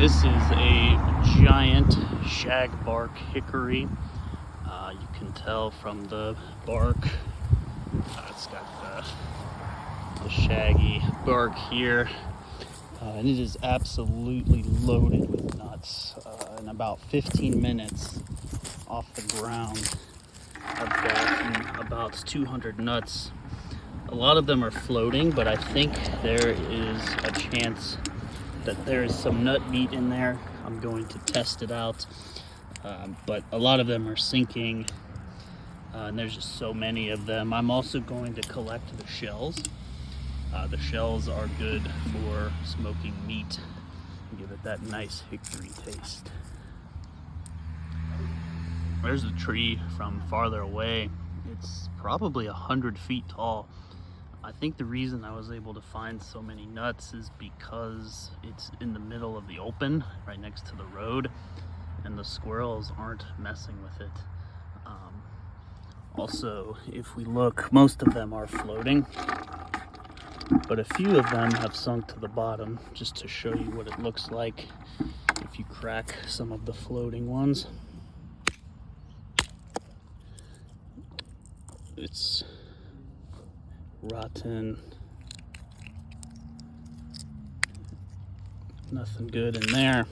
This is a giant shagbark hickory. You can tell from the bark. It's got the shaggy bark here. And it is absolutely loaded with nuts. In about 15 minutes off the ground, I've gotten about 200 nuts. A lot of them are floating, but I think there is a chance that there is some nut meat in there. I'm going to test it out. But a lot of them are sinking, and there's just so many of them. I'm also going to collect the shells. The shells are good for smoking meat and give it that nice hickory taste. There's a tree from farther away. It's probably 100 feet tall. I think the reason I was able to find so many nuts is because it's in the middle of the open, right next to the road, and the squirrels aren't messing with it. Also, if we look, most of them are floating, but a few of them have sunk to the bottom, just to show you what it looks like if you crack some of the floating ones. It's rotten. Nothing good in there.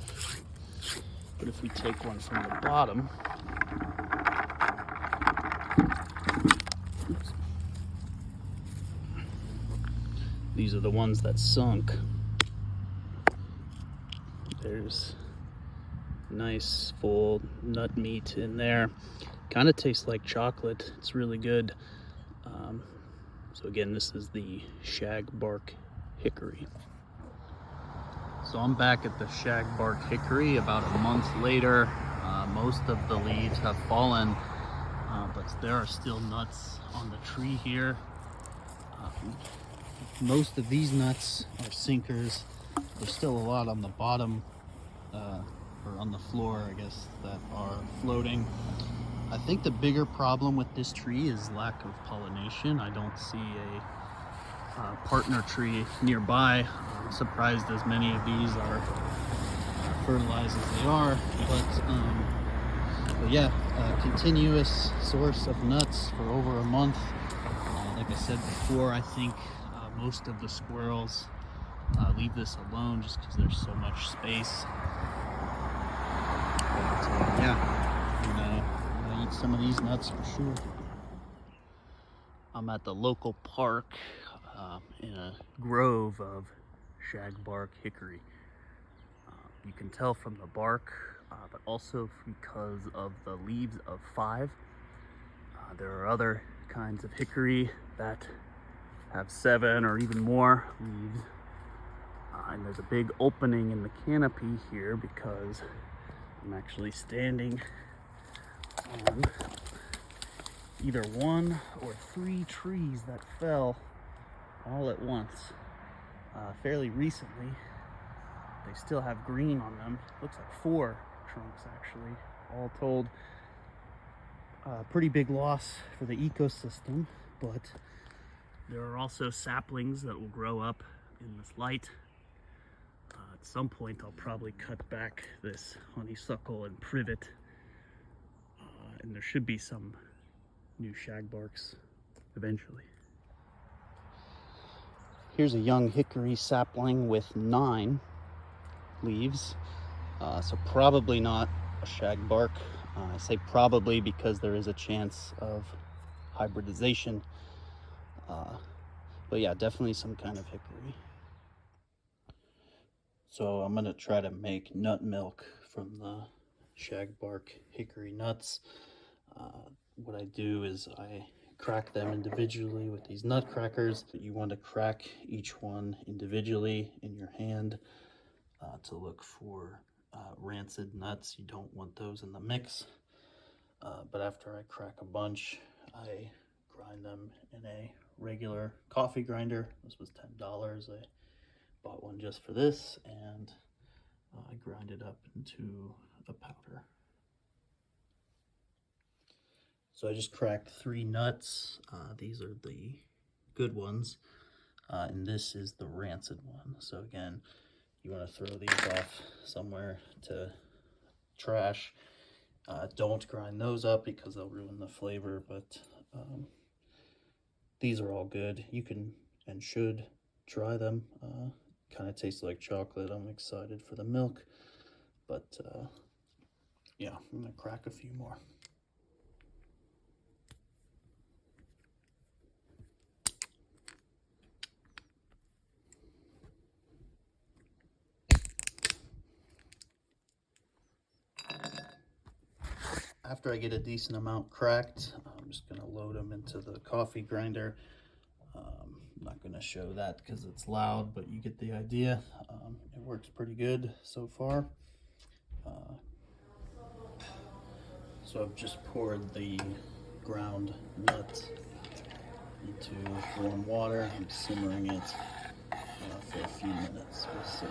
But if we take one from the bottom, oops, these are the ones that sunk. There's nice full nut meat in there. Kind of tastes like chocolate. It's really good. So again, this is the shagbark hickory. So I'm back at the shagbark hickory about a month later. Most of the leaves have fallen, but there are still nuts on the tree here. Most of these nuts are sinkers. There's still a lot on the bottom, or on the floor, I guess, that are floating. I think the bigger problem with this tree is lack of pollination. I don't see a partner tree nearby. I'm surprised as many of these are fertilized as they are, but yeah, a continuous source of nuts for over a month. Like I said before, I think most of the squirrels leave this alone just because there's so much space. But yeah, I'm gonna eat some of these nuts for sure. I'm at the local park in a grove of shagbark hickory. You can tell from the bark, but also because of the leaves of 5. There are other kinds of hickory that have 7 or even more leaves. And there's a big opening in the canopy here because I'm actually standing on either 1 or 3 trees that fell all at once fairly recently. They still have green on them. Looks like 4 trunks actually, all told. Pretty big loss for the ecosystem, but there are also saplings that will grow up in this light. At some point I'll probably cut back this honeysuckle and privet, and there should be some new shagbarks eventually. Here's a young hickory sapling with 9 leaves, so probably not a shagbark. I say probably because there is a chance of hybridization, but yeah, definitely some kind of hickory. So I'm gonna try to make nut milk from the shagbark hickory nuts. What I do is I crack them individually with these nut crackers. You want to crack each one individually in your hand to look for rancid nuts. You don't want those in the mix. But after I crack a bunch, I grind them in a regular coffee grinder. This was $10. I bought one just for this, and I grind it up into a powder. So I just cracked 3 nuts. These are the good ones, and this is the rancid one. So again, you want to throw these off somewhere to trash. Don't grind those up because they'll ruin the flavor, but these are all good. You can and should try them. Kind of tastes like chocolate. I'm excited for the milk, but yeah, I'm gonna crack a few more. After I get a decent amount cracked, I'm just gonna load them into the coffee grinder. I'm not gonna show that because it's loud, but you get the idea. It works pretty good so far. So I've just poured the ground nut into warm water. I'm simmering it for a few minutes. We'll see.